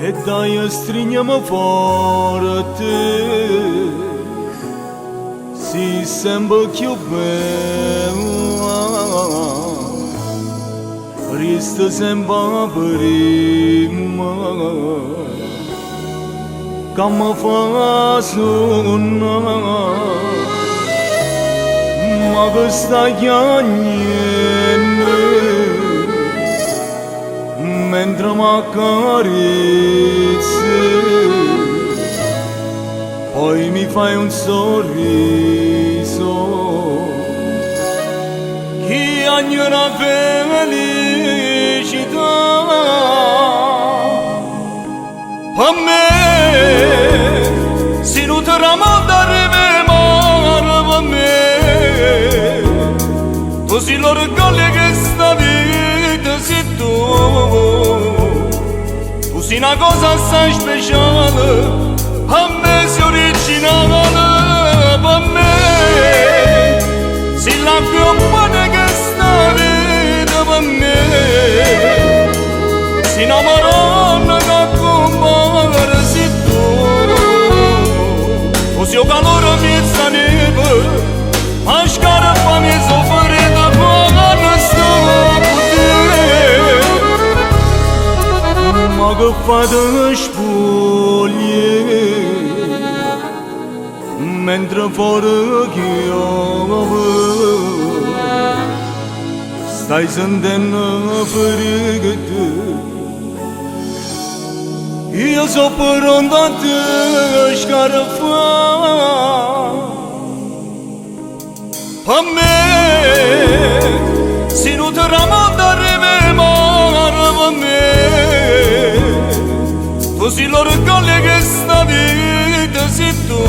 E dai stringiamo forte, si sembra più bella, resta sempre prima, come fa suonare, ma questa niente. Mentre mi accarezzi, poi mi fai un sorriso che agnora felicità. A me si non ti ramondare a me, tu sei l'orgoglio che sta vita sei tu sei una cosa assai speciale, a me sei originale, per me sei la più buona che sta vita per me, sei una maronna che compare sei tu sei il calore mezza neve, ma scarpa mi sofferita quando sto con te. Ma che fate spoglie mentre fuori chiove stai sentendo ferite, io so pronto a te scarafare. A me se non ti ramondare per me, tu sei l'orgoglio che sta vita sei tu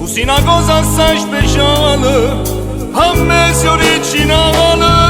sei una cosa assai speciale, a me sei originale.